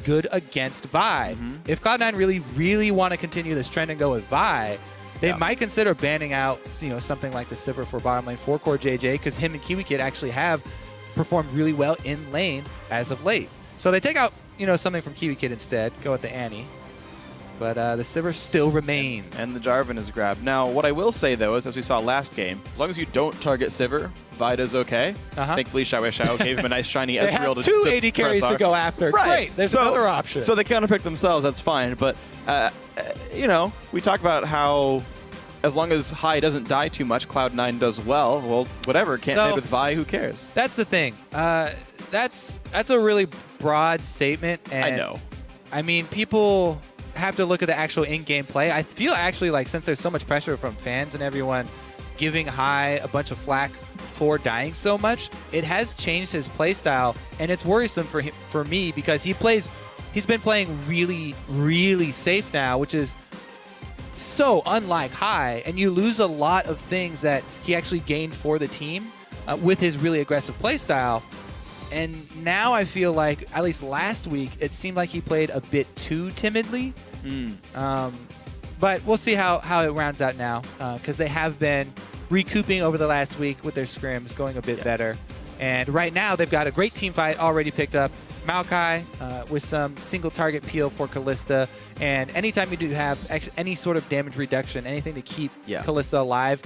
good against Vi. If Cloud9 really want to continue this trend and go with Vi, they might consider banning out, something like the Sivir for bottom lane for Core JJ, because him and Kiwi Kid actually have performed really well in lane as of late. So they take out, something from Kiwi Kid instead, go with the Annie. But the Sivir still remains. And the Jarvan is grabbed. Now, what I will say, though, is as we saw last game, as long as you don't target Sivir, Vida's okay. Thankfully, Xiao gave him a nice shiny Ezreal to two AD carries to go after. Right. Great. There's another option. So they counterpick themselves. That's fine. But, we talk about how as long as High doesn't die too much, Cloud9 does well. Well, whatever. Can't mid with Vi. Who cares? That's the thing. That's a really broad statement. And I know. I mean, people have to look at the actual in-game play. I feel actually like since there's so much pressure from fans and everyone giving High a bunch of flack for dying so much, it has changed his play style, and it's worrisome for me because he's been playing really safe now, which is so unlike High, and you lose a lot of things that he actually gained for the team with his really aggressive play style. And now I feel like, at least last week, it seemed like he played a bit too timidly. But we'll see how it rounds out now, because they have been recouping over the last week with their scrims, going a bit better. And right now, they've got a great team fight already picked up. Maokai with some single target peel for Kalista. And anytime you do have any sort of damage reduction, anything to keep Kalista alive,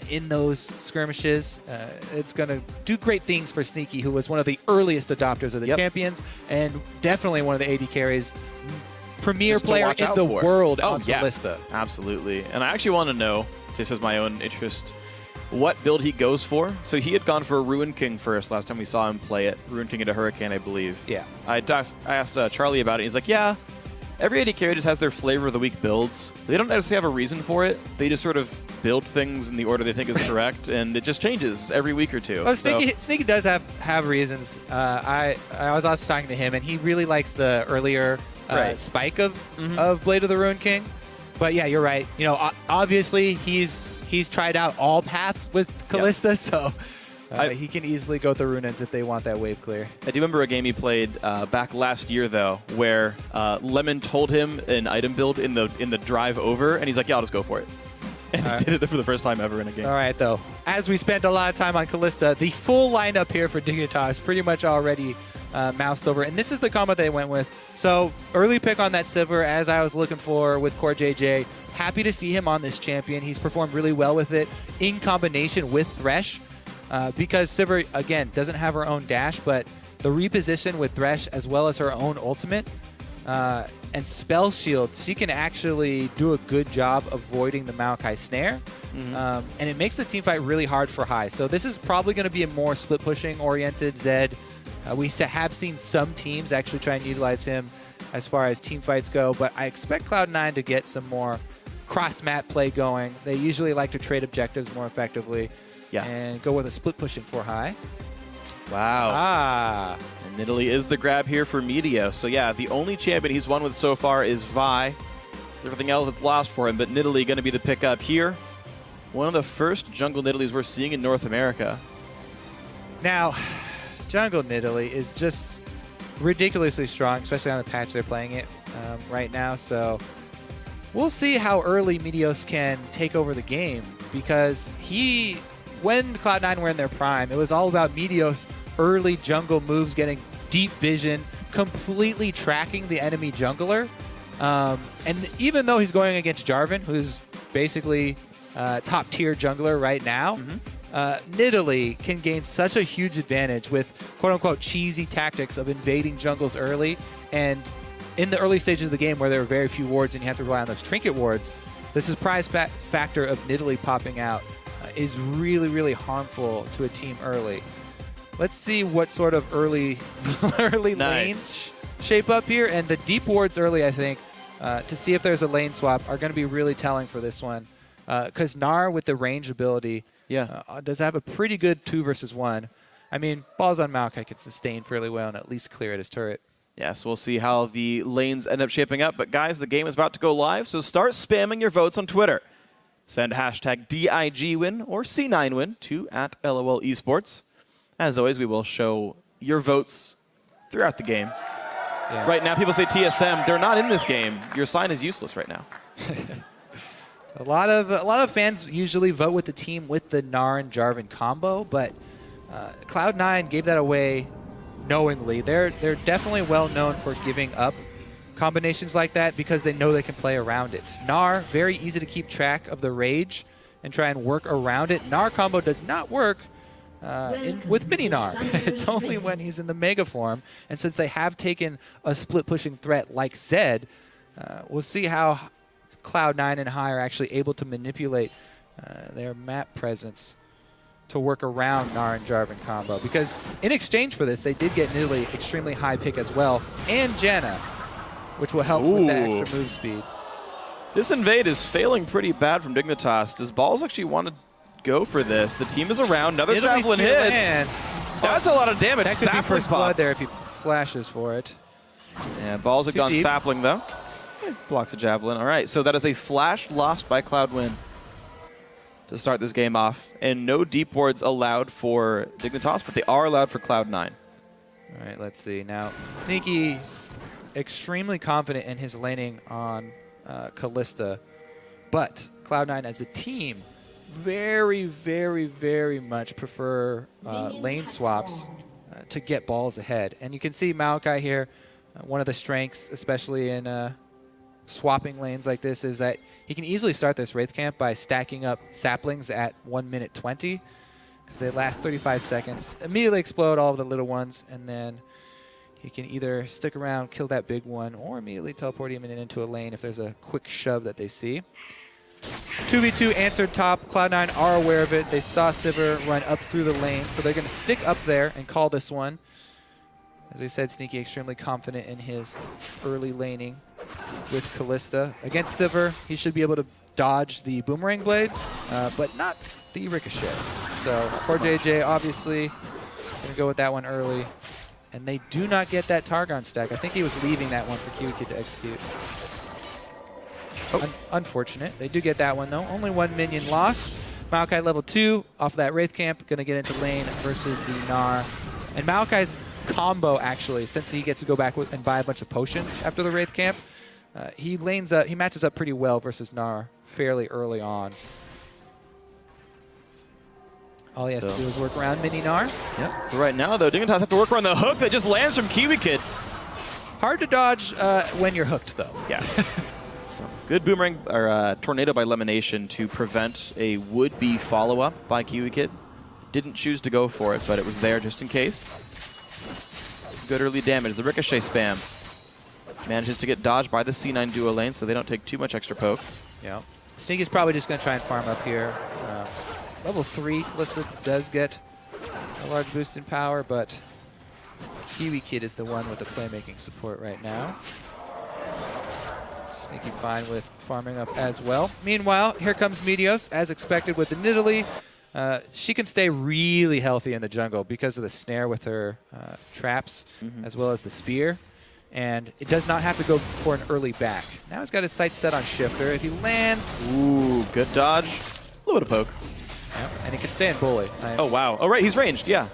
in those skirmishes, it's going to do great things for Sneaky, who was one of the earliest adopters of the champions, and definitely one of the AD carries, premier player in the world on Kalista. Absolutely. And I actually want to know, just as my own interest, what build he goes for. So he had gone for a Ruin King first last time we saw him play it. Ruin King into Hurricane, I believe. Yeah. I asked Charlie about it. He's like, yeah, every AD carry just has their flavor of the week builds. They don't necessarily have a reason for it. They just sort of build things in the order they think is correct, and it just changes every week or two. Well, Sneaky does have reasons. I was also talking to him, and he really likes the earlier spike of Blade of the Ruin King. But yeah, you're right. Obviously he's tried out all paths with Kalista, so he can easily go with the Runins if they want that wave clear. I do remember a game he played back last year, though, where Lemon told him an item build in the drive over, and he's like, yeah, I'll just go for it. And he did it for the first time ever in a game. All right, though. As we spent a lot of time on Kalista, the full lineup here for Dignitas pretty much already moused over. And this is the combo they went with. So early pick on that Sivir, as I was looking for with Core JJ. Happy to see him on this champion. He's performed really well with it in combination with Thresh. Because Sivir, again, doesn't have her own dash, but the reposition with Thresh as well as her own ultimate and Spell Shield, she can actually do a good job avoiding the Maokai snare. And it makes the teamfight really hard for High. So this is probably going to be a more split-pushing oriented Zed. We have seen some teams actually try and utilize him as far as teamfights go, but I expect Cloud9 to get some more cross-map play going. They usually like to trade objectives more effectively. And go with a split pushing for High. Wow. And Nidalee is the grab here for Meteor. So yeah, the only champion he's won with so far is Vi. Everything else is lost for him, but Nidalee going to be the pickup here. One of the first jungle Nidalees we're seeing in North America. Now, jungle Nidalee is just ridiculously strong, especially on the patch they're playing it right now. So we'll see how early Meteos can take over the game, because when Cloud9 were in their prime, it was all about Meteos' early jungle moves, getting deep vision, completely tracking the enemy jungler. And even though he's going against Jarvan, who's basically top-tier jungler right now, Nidalee can gain such a huge advantage with quote-unquote cheesy tactics of invading jungles early. And in the early stages of the game where there were very few wards and you have to rely on those trinket wards, the surprise factor of Nidalee popping out is really harmful to a team early. Let's see what sort of early lanes shape up here. And the deep wards early, I think, to see if there's a lane swap, are going to be really telling for this one. Because Gnar, with the range ability, does have a pretty good 2 versus 1. I mean, balls on Maokai can sustain fairly well and at least clear at his turret. Yes, we'll see how the lanes end up shaping up. But guys, the game is about to go live, so start spamming your votes on Twitter. Send hashtag DIGWin or C9Win to @LOL Esports. As always, we will show your votes throughout the game. Yeah. Right now, people say TSM. They're not in this game. Your sign is useless right now. A lot of fans usually vote with the team with the Gnar and Jarvan combo, but Cloud9 gave that away knowingly. They're definitely well known for giving up combinations like that because they know they can play around it. Gnar, very easy to keep track of the rage and try and work around it. Gnar combo does not work with mini Gnar. It's only when he's in the mega form, and since they have taken a split pushing threat like Zed, we'll see how Cloud9 and High are actually able to manipulate their map presence to work around Gnar and Jarvan combo. Because in exchange for this, they did get Nidalee extremely high pick as well, and Janna, which will help with the extra move speed. This invade is failing pretty bad from Dignitas. Does Balls actually want to go for this? The team is around. Another javelin hits. That's a lot of damage. That could be Sapling first blood popped there if he flashes for it. Yeah, Balls have Too gone deep. Sapling though. Blocks a javelin. All right, so that is a flash lost by Cloud9 to start this game off. And no deep wards allowed for Dignitas, but they are allowed for Cloud9. All right, let's see. Now, Sneaky, extremely confident in his laning on Kalista, but Cloud9 as a team very, very, very much prefer lane swaps to get balls ahead. And you can see Maokai here, one of the strengths, especially in swapping lanes like this, is that he can easily start this Wraith Camp by stacking up saplings at 1 minute 20, because they last 35 seconds, immediately explode all of the little ones, and then he can either stick around, kill that big one, or immediately teleport him into a lane if there's a quick shove that they see. 2v2 answered top. Cloud9 are aware of it. They saw Sivir run up through the lane, so they're going to stick up there and call this one. As we said, Sneaky extremely confident in his early laning with Kalista. Against Sivir, he should be able to dodge the Boomerang Blade, but not the Ricochet. So for JJ, obviously, going to go with that one early. And they do not get that Targon stack. I think he was leaving that one for KiwiKid to execute. Unfortunate. They do get that one, though. Only one minion lost. Maokai level 2 off of that Wraith Camp. Going to get into lane versus the Gnar. And Maokai's combo, actually, since he gets to go back and buy a bunch of potions after the Wraith Camp, he matches up pretty well versus Gnar fairly early on. All he has to do is work around mini Gnar. Yep. So right now, though, Dignitas have to work around the hook that just lands from KiwiKid. Hard to dodge when you're hooked, though. Yeah. Good boomerang or tornado by Lemonation to prevent a would-be follow-up by KiwiKid. Didn't choose to go for it, but it was there just in case. Good early damage. The Ricochet spam manages to get dodged by the C9 duo lane, so they don't take too much extra poke. Yeah. Sneaky's probably just going to try and farm up here. Level 3, Kalista does get a large boost in power, but KiwiKid is the one with the playmaking support right now. Sneaky fine with farming up as well. Meanwhile, here comes Meteos, as expected with the Nidalee. She can stay really healthy in the jungle because of the snare with her traps, as well as the spear. And it does not have to go for an early back. Now he's got his sights set on Shifter. If he lands... Ooh, good dodge. A little bit of poke. Yeah, and he can stay in bully. Oh, wow. Oh, right, he's ranged, yeah.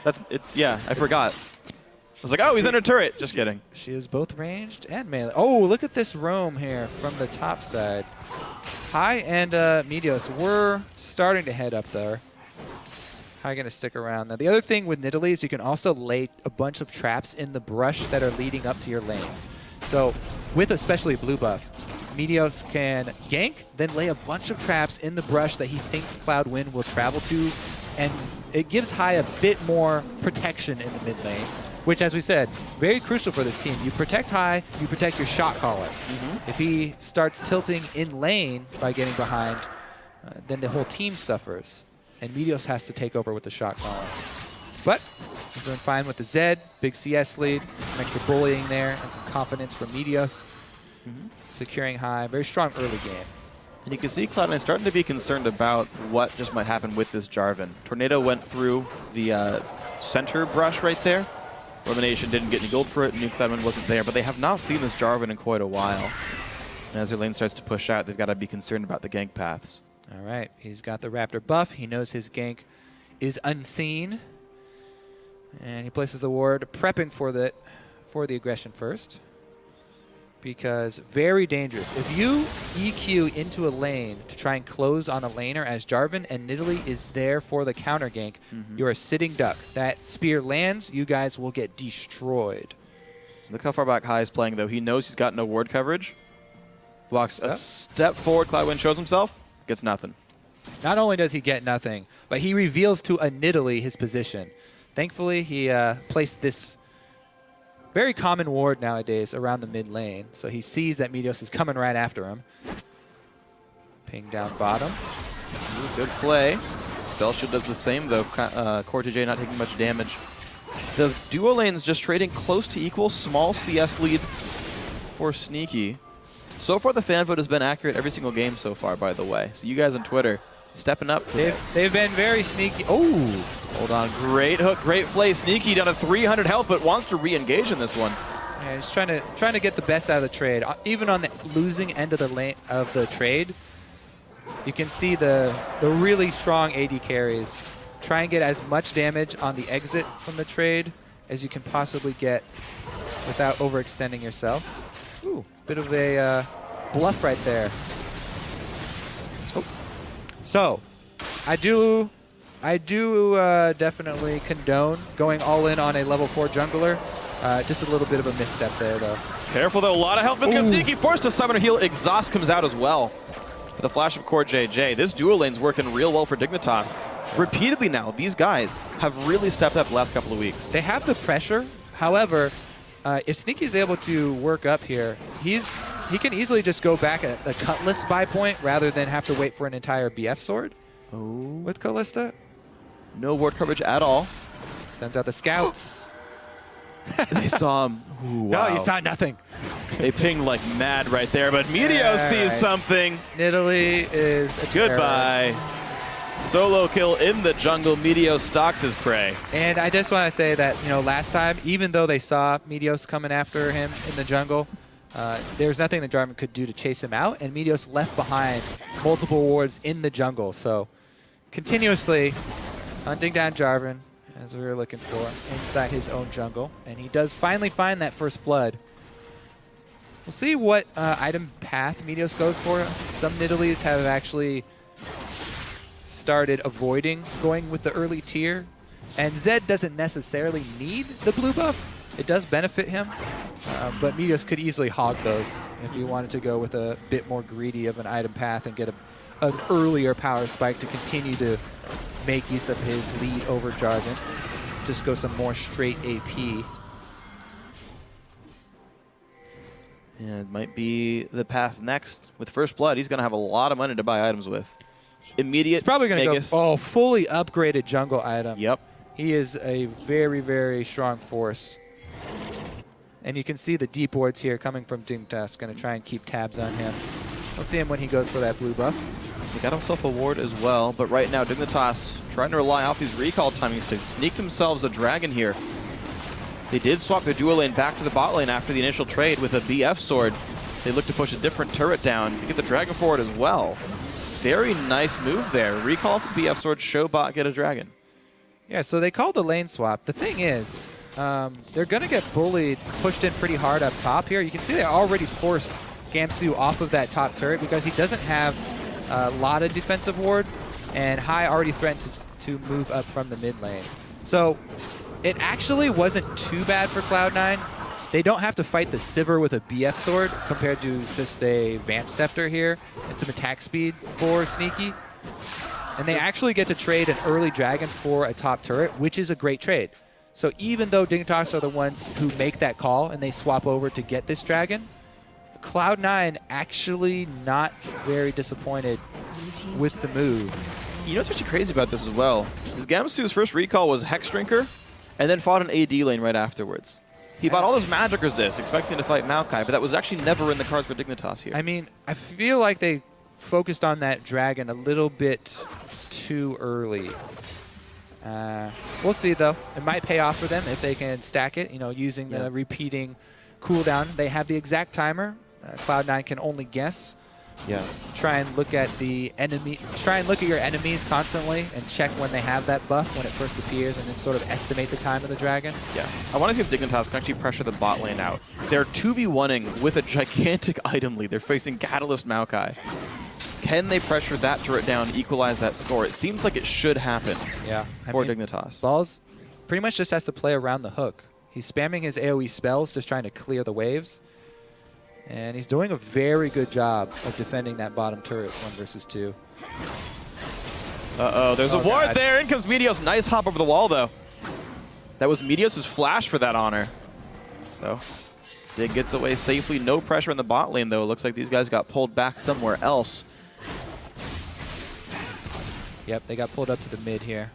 That's it. Yeah, I forgot. I was like, oh, he's under turret. Just kidding. She is both ranged and melee. Oh, look at this roam here from the top side. High and Meteos were starting to head up there. High going to stick around. Now, the other thing with Nidalee is you can also lay a bunch of traps in the brush that are leading up to your lanes. So with especially blue buff, Meteos can gank, then lay a bunch of traps in the brush that he thinks Cloud9 will travel to, and it gives High a bit more protection in the mid lane, which, as we said, very crucial for this team. You protect High, you protect your shot caller. If he starts tilting in lane by getting behind, then the whole team suffers, and Meteos has to take over with the shot caller. But he's doing fine with the Zed, big CS lead, some extra bullying there, and some confidence for Meteos. Securing High, very strong early game. And you can see Cloud9 starting to be concerned about what just might happen with this Jarvan. Tornado went through the center brush right there. Elimination didn't get any gold for it, and Cloud9 wasn't there, but they have not seen this Jarvan in quite a while. And as their lane starts to push out, they've got to be concerned about the gank paths. All right, he's got the Raptor buff. He knows his gank is unseen. And he places the ward, prepping for for the aggression first, because very dangerous. If you EQ into a lane to try and close on a laner as Jarvan and Nidalee is there for the counter gank, you're a sitting duck. That spear lands, you guys will get destroyed. Look how far back High is playing, though. He knows he's got no ward coverage. Walks a step forward, Cloud9 shows himself, gets nothing. Not only does he get nothing, but he reveals to a Nidalee his position. Thankfully, he placed this very common ward nowadays around the mid lane. So he sees that Meteos is coming right after him. Ping down bottom. Ooh, good play. Spell Shield does the same, though. CoreJJ not taking much damage. The duo lanes just trading close to equal. Small CS lead for Sneaky. So far, the fan vote has been accurate every single game so far, by the way. So you guys on Twitter, stepping up. They've been very sneaky. Oh! Hold on. Great hook, great play. Sneaky down to 300 health, but wants to re-engage in this one. Yeah, he's trying to get the best out of the trade. Even on the losing end of the trade, you can see the really strong AD carries. Try and get as much damage on the exit from the trade as you can possibly get without overextending yourself. Ooh, bit of a bluff right there. Oh. So, I do definitely condone going all in on a level 4 jungler. Just a little bit of a misstep there, though. Careful, though. A lot of health. Sneaky forced to summon a heal. Exhaust comes out as well. The flash of CoreJJ. This duo lane's working real well for Dignitas. Repeatedly now, these guys have really stepped up the last couple of weeks. They have the pressure. However, if Sneaky is able to work up here, he can easily just go back at a Cutlass buy point rather than have to wait for an entire BF sword with Kalista. No ward coverage at all. Sends out the scouts. They saw him. Ooh, wow. No, you saw nothing. They pinged like mad right there, but Meteos sees something. Nidalee is a goodbye. Solo kill in the jungle. Meteos stalks his prey. And I just want to say that, last time, even though they saw Meteos coming after him in the jungle, there's nothing that Jarvan could do to chase him out, and Meteos left behind multiple wards in the jungle. So continuously hunting down Jarvan, as we were looking for, inside his own jungle. And he does finally find that first blood. We'll see what item path Meteos goes for. Some Nidalees have actually started avoiding going with the early tier. And Zed doesn't necessarily need the blue buff. It does benefit him. But Meteos could easily hog those if he wanted to go with a bit more greedy of an item path and get an earlier power spike to continue to make use of his lead over Jarvan. Just go some more straight AP. Yeah, it might be the path next. With First Blood, he's going to have a lot of money to buy items with. Immediate He's probably going to go, fully upgraded jungle item. Yep. He is a very, very strong force. And you can see the deep wards here coming from Dignitas. Going to try and keep tabs on him. We'll see him when he goes for that blue buff. He got himself a ward as well, but right now Dignitas trying to rely off these recall timings to sneak themselves a dragon here. They did swap their duo lane back to the bot lane after the initial trade with a BF sword. They look to push a different turret down to get the dragon forward as well. Very nice move there. Recall the BF sword, show bot, get a dragon. Yeah, so they called the lane swap. The thing is, they're going to get bullied, pushed in pretty hard up top here. You can see they already forced Gamsu off of that top turret because he doesn't have a lot of defensive ward, and High already threatened to move up from the mid lane. So it actually wasn't too bad for Cloud9. They don't have to fight the Sivir with a BF sword compared to just a Vamp Scepter here and some attack speed for Sneaky. And they actually get to trade an early dragon for a top turret, which is a great trade. So even though Dignitas are the ones who make that call and they swap over to get this dragon, Cloud9 actually not very disappointed with the move. You know what's actually crazy about this as well? Is Gamsu's first recall was Hex Drinker and then fought an AD lane right afterwards. He bought all this magic resist, expecting to fight Maokai, but that was actually never in the cards for Dignitas here. I mean, I feel like they focused on that dragon a little bit too early. We'll see, though. It might pay off for them if they can stack it, using the repeating cooldown. They have the exact timer. Cloud9 can only guess Yeah. Try and look at the enemy. Try and look at your enemies constantly and check when they have that buff when it first appears, and then sort of estimate the time of the dragon. Yeah. I want to see if Dignitas can actually pressure the bot lane out. They're 2v1ing with a gigantic item lead. They're facing Catalyst Maokai. Can they pressure that turret down and equalize that score? It seems like it should happen. Yeah. For Dignitas. Balls pretty much just has to play around the hook. He's spamming his AoE spells, just trying to clear the waves. And he's doing a very good job of defending that bottom turret 1 versus 2. Uh-oh, there's a ward God. there. In comes Meteos. Nice hop over the wall, though. That was Meteos' flash for that honor. So, Dig gets away safely. No pressure in the bot lane, though. It looks like these guys got pulled back somewhere else. Yep, they got pulled up to the mid here.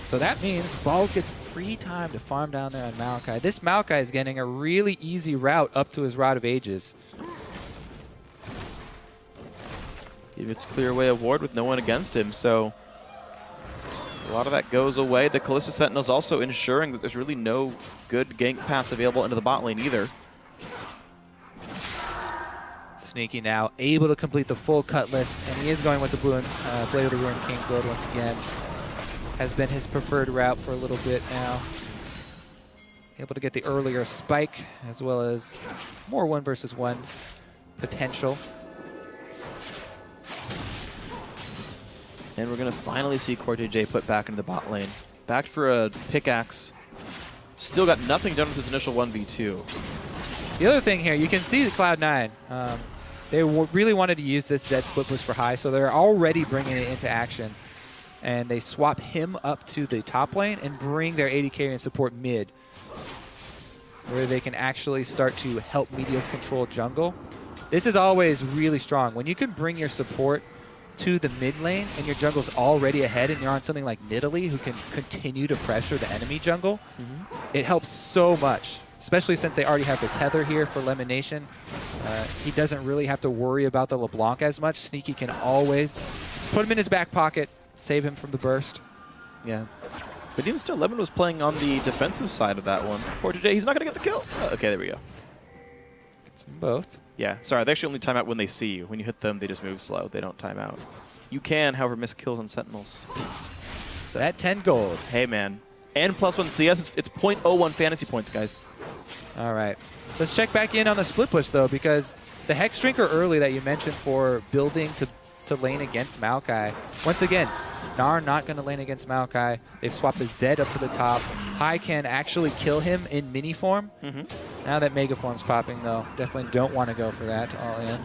So that means Balls gets free time to farm down there on Maokai. This Maokai is getting a really easy route up to his Rod of Ages. He gets clear away a ward with no one against him, so a lot of that goes away. The Kalista Sentinel's also ensuring that there's really no good gank paths available into the bot lane either. Sneaky now, able to complete the full Cutlass, and he is going with the Blade of the Ruined King build once again. Has been his preferred route for a little bit now. Able to get the earlier spike, as well as more 1 versus 1 potential. And we're going to finally see CoreJJ put back into the bot lane. Back for a pickaxe. Still got nothing done with his initial 1v2. The other thing here, you can see the Cloud9. They really wanted to use this Zed split push for high, so they're already bringing it into action. And they swap him up to the top lane and bring their AD carry and support mid, where they can actually start to help Meteos control jungle. This is always really strong. When you can bring your support to the mid lane and your jungle's already ahead and you're on something like Nidalee who can continue to pressure the enemy jungle, it helps so much, especially since they already have the tether here for elimination. He doesn't really have to worry about the LeBlanc as much. Sneaky can always just put him in his back pocket, save him from the burst. Yeah. But even still, Lemon was playing on the defensive side of that one. CoreJJ, he's not going to get the kill. Oh, okay, there we go. Gets them both. Yeah, sorry, they actually only time out when they see you. When you hit them, they just move slow. They don't time out. You can, however, miss kills on Sentinels. So that 10 gold. Hey, man. And +1 CS, it's 0.01 fantasy points, guys. All right. Let's check back in on the split push, though, because the Hex Drinker early that you mentioned for building to lane against Maokai. Once again, Gnar not going to lane against Maokai. They've swapped the Zed up to the top. High can actually kill him in mini form. Now that Mega Form's popping, though, definitely don't want to go for that all in.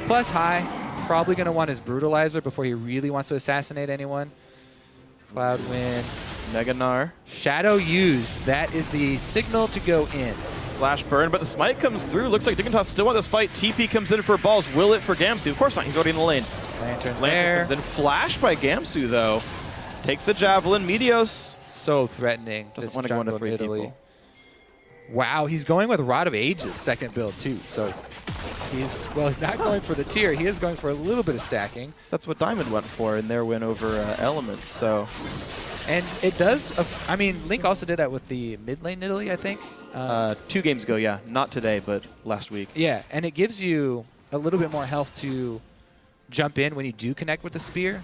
Plus High, probably going to want his Brutalizer before he really wants to assassinate anyone. Cloud win. Mega Gnar. Shadow used. That is the signal to go in. Flash burn, but the smite comes through. Looks like Dignitas still won this fight. TP comes in for Balls. Will it for Gamsu? Of course not. He's already in the lane. Lantern comes in. Flash by Gamsu, though. Takes the Javelin. Meteos. So threatening. Doesn't want to go into 3 people. Wow, he's going with Rod of Ages second build, too. So he's not going for the tier. He is going for a little bit of stacking. So that's what Diamond went for in their win over Elements. So, and it does, I mean, Link also did that with the mid lane Nidalee, I think. 2 games ago, yeah. Not today, but last week. Yeah, and it gives you a little bit more health to jump in when you do connect with the spear.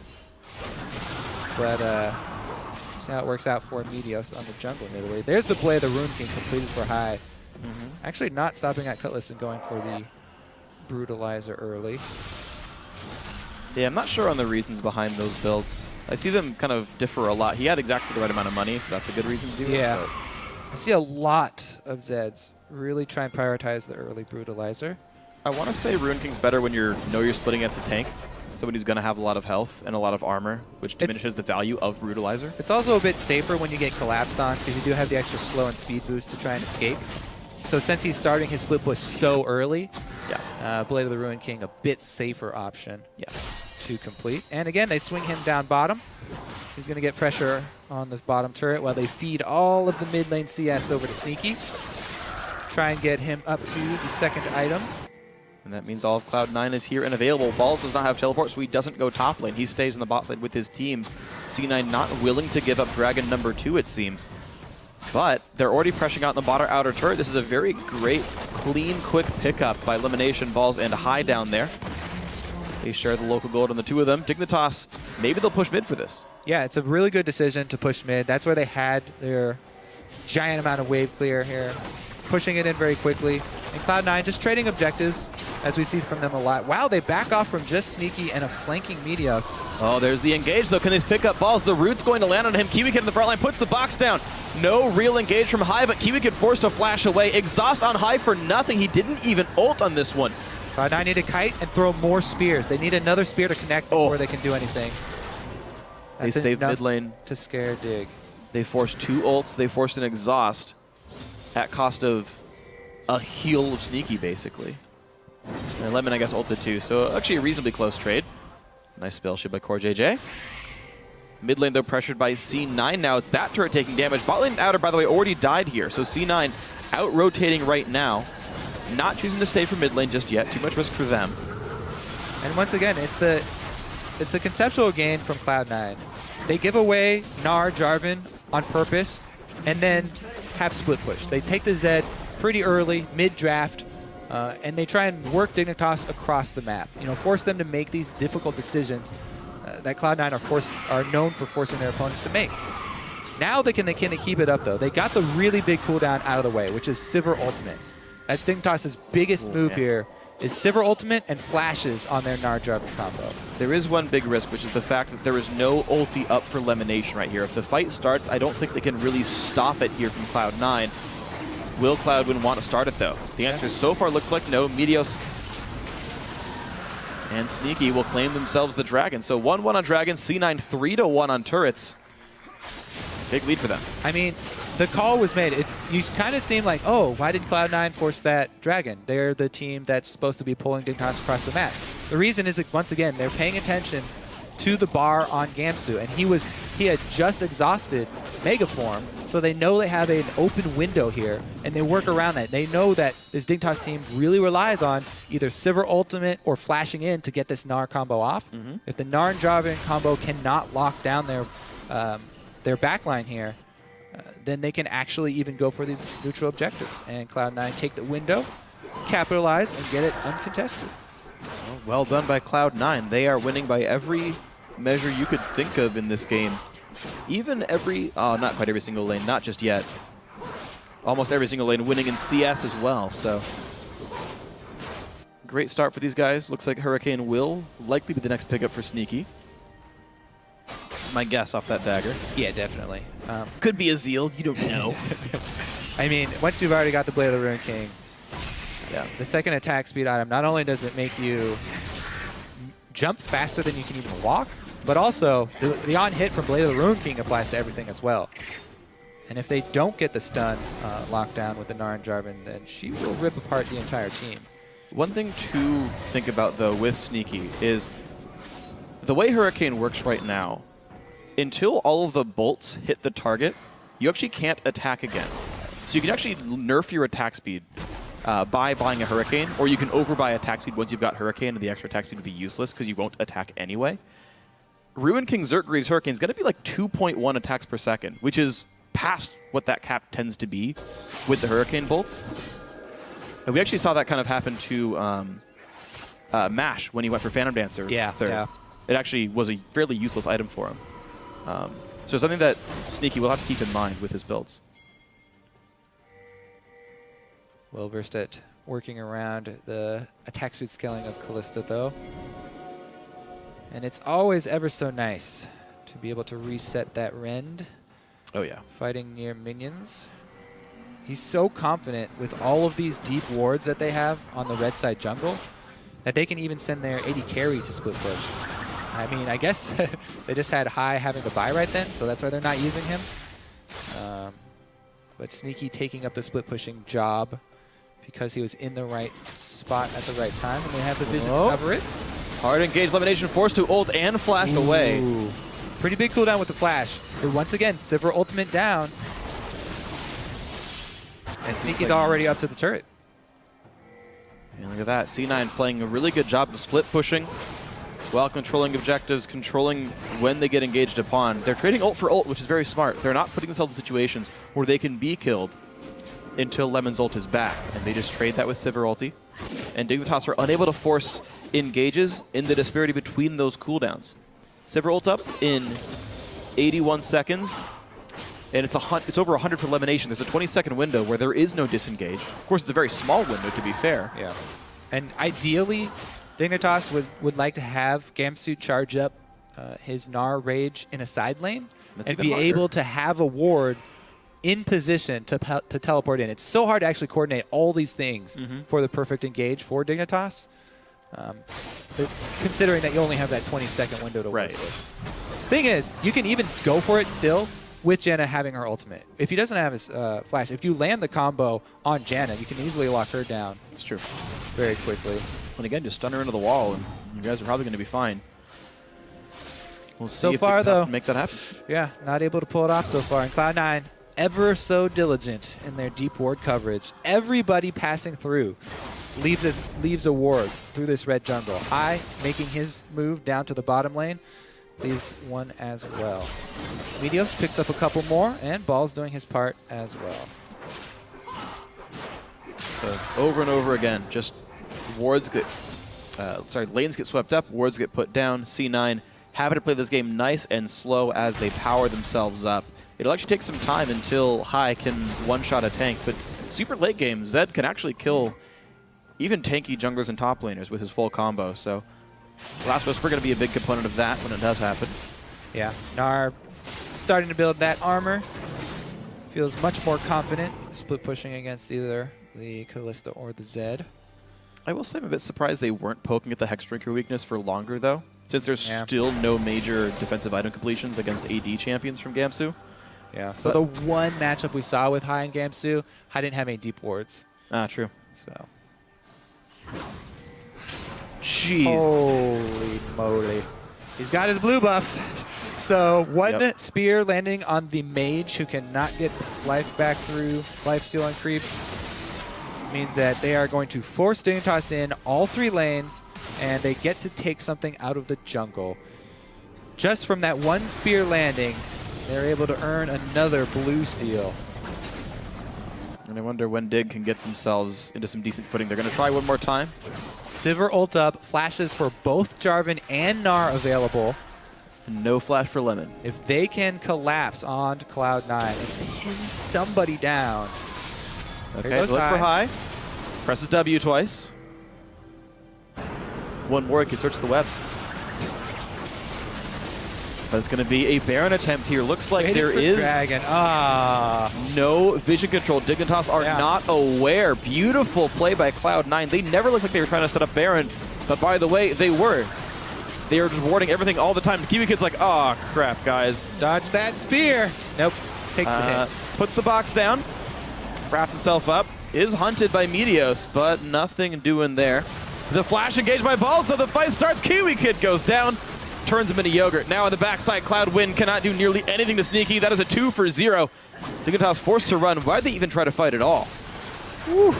But see how it works out for Meteos on the jungle Nidalee. There's the play of the Ruined King completed for high. Actually not stopping at Cutlass and going for the Brutalizer early. Yeah, I'm not sure on the reasons behind those builds. I see them kind of differ a lot. He had exactly the right amount of money, so that's a good reason to do it. Yeah. I see a lot of Zeds really try and prioritize the early Brutalizer. I want to say Ruined King's better when you're splitting against a tank. Someone who's going to have a lot of health and a lot of armor, which diminishes the value of Brutalizer. It's also a bit safer when you get collapsed on, because you do have the extra slow and speed boost to try and escape. So since he's starting his split push so early, Blade of the Ruined King, a bit safer option to complete. And again, they swing him down bottom. He's going to get pressure on the bottom turret while they feed all of the mid lane CS over to Sneaky. Try and get him up to the second item. And that means all of Cloud9 is here and available. Balls does not have teleport, so he doesn't go top lane. He stays in the bot side with his team. C9 not willing to give up Dragon number 2, it seems. But they're already pressuring out in the bottom outer turret. This is a very great, clean, quick pickup by Elimination Balls and High down there. They share the local gold on the two of them. Dignitas, maybe they'll push mid for this. Yeah, it's a really good decision to push mid. That's where they had their giant amount of wave clear here, pushing it in very quickly. And Cloud9 just trading objectives, as we see from them a lot. Wow, they back off from just Sneaky and a flanking Meteos. Oh, there's the engage, though. Can they pick up balls? The root's going to land on him. Kiwi in the front line puts the box down. No real engage from High, but Kiwi forced to flash away. Exhaust on High for nothing. He didn't even ult on this one. Cloud9 need to kite and throw more spears. They need another spear to connect before they can do anything. They saved mid lane. To scare Dig. They forced 2 ults. They forced an exhaust at cost of a heal of Sneaky, basically. And Lemon, I guess, ulted too. So actually a reasonably close trade. Nice spell shield by Core JJ. Mid lane, though, pressured by C9 now. It's that turret taking damage. Bot lane outer, by the way, already died here. So C9 out-rotating right now. Not choosing to stay for mid lane just yet. Too much risk for them. And once again, it's the conceptual gain from Cloud9. They give away Gnar, Jarvan on purpose, and then have split push. They take the Zed pretty early, mid-draft, and they try and work Dignitas across the map. You know, force them to make these difficult decisions that Cloud9 are known for forcing their opponents to make. Now they can keep it up, though. They got the really big cooldown out of the way, which is Sivir Ultimate. That's Dignitas' biggest move here, is Sivir Ultimate and flashes on their Gnar Jarvan combo. There is one big risk, which is the fact that there is no ulti up for Lemonation right here. If the fight starts, I don't think they can really stop it here from Cloud9. Will Cloud9 want to start it, though? The answer so far looks like no. Meteos and Sneaky will claim themselves the Dragon. So 1-1 on Dragon, C9 3-1 on turrets. Big lead for them. I mean, the call was made. You kind of seem like, oh, why did Cloud9 force that Dragon? They're the team that's supposed to be pulling Dignitas across the map. The reason is that, once again, they're paying attention to the bar on Gamsu, and he had just exhausted Mega Form, so they know they have an open window here, and they work around that. They know that this Dignitas team really relies on either Sivir Ultimate or flashing in to get this Gnar combo off. If the Gnar and Jarvan combo cannot lock down their backline here, then they can actually even go for these neutral objectives. And Cloud9 take the window, capitalize, and get it uncontested. Well done by Cloud9. They are winning by every measure you could think of in this game. Even every, not quite every single lane, not just yet. Almost every single lane winning in CS as well, so. Great start for these guys. Looks like Hurricane will likely be the next pickup for Sneaky. My guess off that dagger. Yeah, definitely. Could be a Zeal, you don't know. I mean, once you've already got the Blade of the Ruined King, yeah, the second attack speed item, not only does it make you jump faster than you can even walk, but also the on-hit from Blade of the Ruined King applies to everything as well. And if they don't get the stun locked down with the Gnar and Jarvan, then she will rip apart the entire team. One thing to think about, though, with Sneaky is the way Hurricane works right now, until all of the bolts hit the target, you actually can't attack again. So you can actually nerf your attack speed by buying a Hurricane, or you can overbuy attack speed once you've got Hurricane, and the extra attack speed will be useless because you won't attack anyway. Ruined King Zertgreaves Hurricane is going to be like 2.1 attacks per second, which is past what that cap tends to be with the Hurricane bolts. And we actually saw that kind of happen to Mash when he went for Phantom Dancer third. Yeah. It actually was a fairly useless item for him. So something that Sneaky will have to keep in mind with his builds. Well versed at working around the attack speed scaling of Kalista, though. And it's always ever so nice to be able to reset that rend. Oh, yeah. Fighting near minions. He's so confident with all of these deep wards that they have on the red side jungle that they can even send their AD carry to split push. I mean, I guess they just had High having to buy right then, so that's why they're not using him. But Sneaky taking up the split pushing job because he was in the right spot at the right time, and they have the vision to cover it. Hard engage, Elimination forced to ult and flashed away. Pretty big cooldown with the flash. But once again, Sivir Ultimate down. And Sneaky's already up to the turret. And look at that, C9 playing a really good job of split pushing. while controlling objectives, controlling when they get engaged upon. They're trading ult for ult, which is very smart. They're not putting themselves in situations where they can be killed until Lemon's ult is back, and they just trade that with Sivir ulti. And Dignitas are unable to force engages in the disparity between those cooldowns. Sivir ult up in 81 seconds, and it's over 100 for Lemonation. There's a 20-second window where there is no disengage. Of course, it's a very small window, to be fair. Yeah. And ideally, Dignitas would like to have Gamsu charge up his Gnar Rage in a side lane and be able to have a ward in position to teleport in. It's so hard to actually coordinate all these things for the perfect engage for Dignitas, but considering that you only have that 20-second window to work with. Thing is, you can even go for it still with Janna having her ultimate. If he doesn't have his flash, if you land the combo on Janna, you can easily lock her down. It's true. Very quickly. And again, just stun her into the wall, and you guys are probably going to be fine. We'll see so if far, though, make that happen. Yeah, not able to pull it off so far. And Cloud9, ever so diligent in their deep ward coverage. Everybody passing through leaves a ward through this red jungle. High making his move down to the bottom lane. Leaves one as well. Meteos picks up a couple more, and Ball's doing his part as well. So over and over again, just wards get, lanes get swept up, wards get put down. C9 happy to play this game nice and slow as they power themselves up. It'll actually take some time until High can one-shot a tank, but super late game, Zed can actually kill even tanky junglers and top laners with his full combo. So Last Whisper going to be a big component of that when it does happen. Yeah, Gnar starting to build that armor. Feels much more confident split pushing against either the Kalista or the Zed. I will say I'm a bit surprised they weren't poking at the Hexdrinker weakness for longer, though, since there's still no major defensive item completions against AD champions from Gamsu. Yeah, so the one matchup we saw with High and Gamsu, High didn't have any deep wards. Ah, true. So. Jeez. Holy moly. He's got his blue buff. So one spear landing on the mage who cannot get life back through life stealing creeps means that they are going to force Dignitas in all 3 lanes, and they get to take something out of the jungle. Just from that one spear landing, they're able to earn another blue steal. And I wonder when Dig can get themselves into some decent footing. They're going to try one more time. Sivir ult up, flashes for both Jarvan and Gnar available. And no flash for Lemon. If they can collapse onto Cloud9 and pin somebody down. Okay, look for High. Presses W twice. One more, he can search the web. But it's going to be a Baron attempt here. Looks like there is Dragon. no vision control. Dignitas are not aware. Beautiful play by Cloud9. They never looked like they were trying to set up Baron, but by the way, they were. They were just warding everything all the time. Kiwi Kid's like, oh crap, guys. Dodge that spear. Nope. Take the hit. Puts the box down. Wraps himself up. Is hunted by Meteos, but nothing doing there. The flash engaged by Ball, so the fight starts. Kiwi Kid goes down. Turns him into yogurt. Now on the backside, Cloud9 cannot do nearly anything to Sneaky. That is a 2 for 0. Dignitas forced to run. Why'd they even try to fight at all? Whew.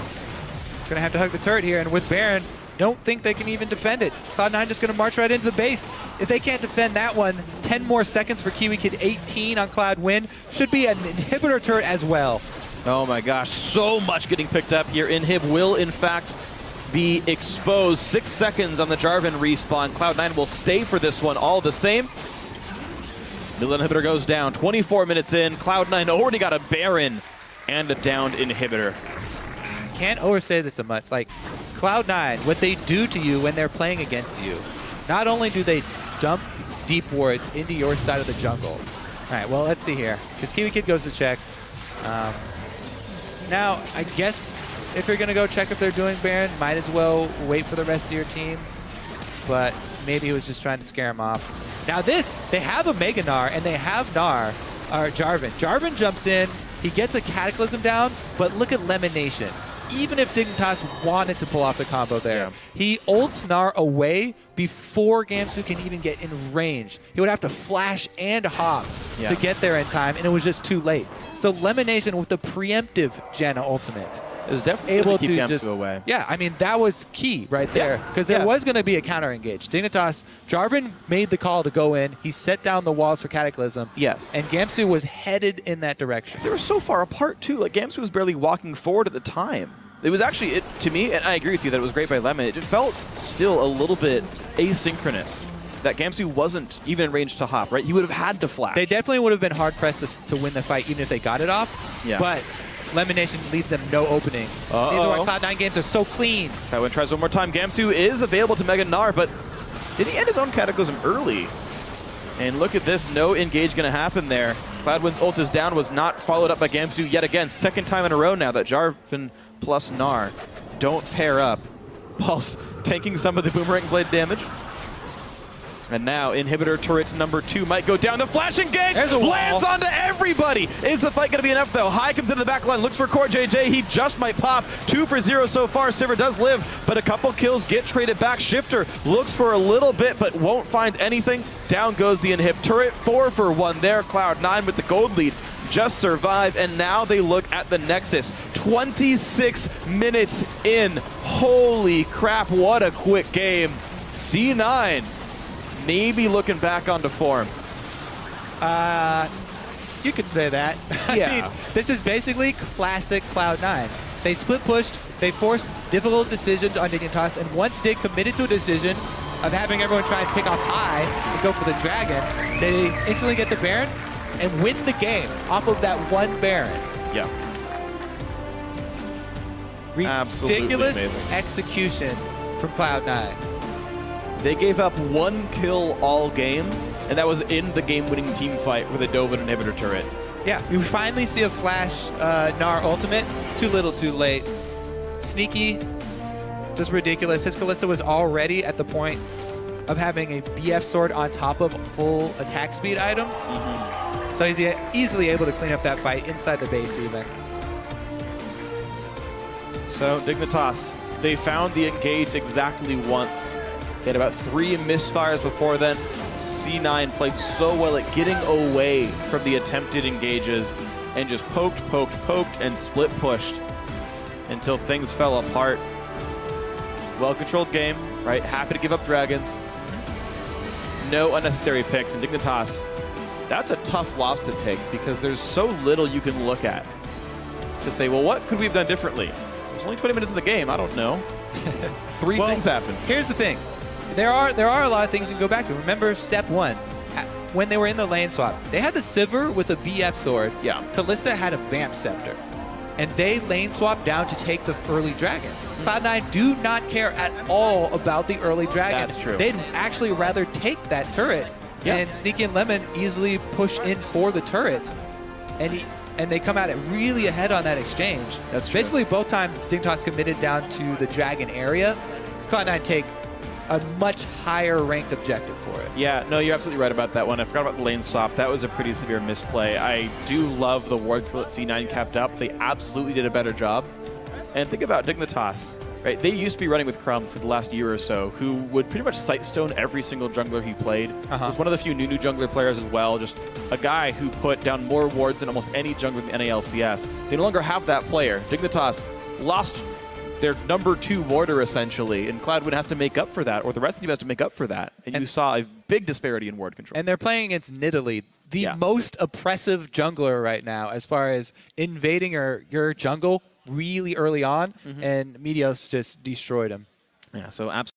Gonna have to hug the turret here, and with Baron, don't think they can even defend it. Cloud9 just gonna march right into the base. If they can't defend that one, 10 more seconds for Kiwi Kid, 18 on Cloud9. Should be an inhibitor turret as well. Oh my gosh, so much getting picked up here. Inhib will, in fact, be exposed. 6 seconds on the Jarvan respawn. Cloud9 will stay for this one all the same. Middle inhibitor goes down. 24 minutes in. Cloud9 already got a Baron and a downed inhibitor. Can't oversay this so much. Like, Cloud9, what they do to you when they're playing against you, not only do they dump deep wards into your side of the jungle. All right, well, let's see here. Because Kiwi Kid goes to check. Now, I guess if you're going to go check if they're doing Baron, might as well wait for the rest of your team. But maybe he was just trying to scare him off. Now this, they have a Mega Gnar, and they have Jarvan. Jarvan jumps in, he gets a Cataclysm down, but look at Lemonation. Even if Dignitas wanted to pull off the combo there, he ults Gnar away before Gamsu can even get in range. He would have to flash and hop to get there in time, and it was just too late. So Lemonation with the preemptive Janna ultimate. It was definitely able keep to Gamsu just away. Yeah, I mean that was key right there because there was going to be a counter engage. Dignitas, Jarvan made the call to go in. He set down the walls for Cataclysm. Yes. And Gamsu was headed in that direction. They were so far apart too. Like Gamsu was barely walking forward at the time. It was actually, to me, and I agree with you that it was great by Lemon. It just felt still a little bit asynchronous. That Gamsu wasn't even in range to hop, right? He would have had to flash. They definitely would have been hard-pressed to win the fight even if they got it off. Yeah. But Lemon Nation leaves them no opening. These are why Cloud9 games are so clean. Tywin tries one more time. Gamsu is available to Mega Gnar, but did he end his own Cataclysm early? And look at this, no engage going to happen there. Cloud1's ult is down, was not followed up by Gamsu yet again. Second time in a row now that Jarvan plus Gnar don't pair up. Pulse tanking some of the Boomerang Blade damage. And now Inhibitor turret number 2 might go down. The flash engage lands onto everybody. Is the fight going to be enough though? High comes into the back line, looks for Core JJ. He just might pop. 2 for 0 so far. Sivir does live, but a couple kills get traded back. Shifter looks for a little bit, but won't find anything. Down goes the Inhib turret. 4 for 1 there. Cloud9 with the gold lead. Just survive, and now they look at the Nexus. 26 minutes in. Holy crap, what a quick game. C9. Maybe looking back onto form. You could say that. Yeah. I mean, this is basically classic Cloud9. They split pushed, they forced difficult decisions on Dignitas, and once Dig committed to a decision of having everyone try and pick off high and go for the dragon, they instantly get the Baron and win the game off of that one Baron. Yeah. Ridiculous amazing. execution from Cloud9. They gave up 1 kill all game, and that was in the game-winning team fight where they dove an Inhibitor turret. Yeah, we finally see a Flash Gnar ultimate. Too little, too late. Sneaky, just ridiculous. His Kalista was already at the point of having a BF sword on top of full attack speed items. So he's easily able to clean up that fight inside the base even. So Dignitas, they found the engage exactly once. They had about 3 misfires before then. C9 played so well at getting away from the attempted engages and just poked, and split pushed until things fell apart. Well-controlled game, right? Happy to give up dragons. No unnecessary picks. And Dignitas, that's a tough loss to take because there's so little you can look at to say, well, what could we have done differently? There's only 20 minutes of the game. I don't know. 3 things happened. Here's the thing. There are a lot of things you can go back to. Remember step 1, when they were in the lane swap, they had the Sivir with a BF sword. Yeah. Kalista had a Vamp Scepter. And they lane swapped down to take the early dragon. Cloud9 do not care at all about the early dragon. That's true. They'd actually rather take that turret. And Sneaky and Lemon easily push in for the turret. And they come at it really ahead on that exchange. That's true. Basically, both times Dignitas committed down to the dragon area. Cloud9 take a much higher ranked objective for it. Yeah, no, you're absolutely right about that one. I forgot about the lane swap. That was a pretty severe misplay. I do love the ward kill that C9 kept up. They absolutely did a better job. And think about Dignitas, right? They used to be running with Crumb for the last year or so, who would pretty much sightstone every single jungler he played. Was one of the few new jungler players as well. Just a guy who put down more wards than almost any jungler in the LCS. They no longer have that player. Dignitas lost their number 2 warder, essentially, and Cloud1 has to make up for that, or the rest of the team has to make up for that. And you saw a big disparity in ward control. And they're playing against Nidalee, the most oppressive jungler right now as far as invading your jungle really early on, and Meteos just destroyed him. Yeah, so absolutely.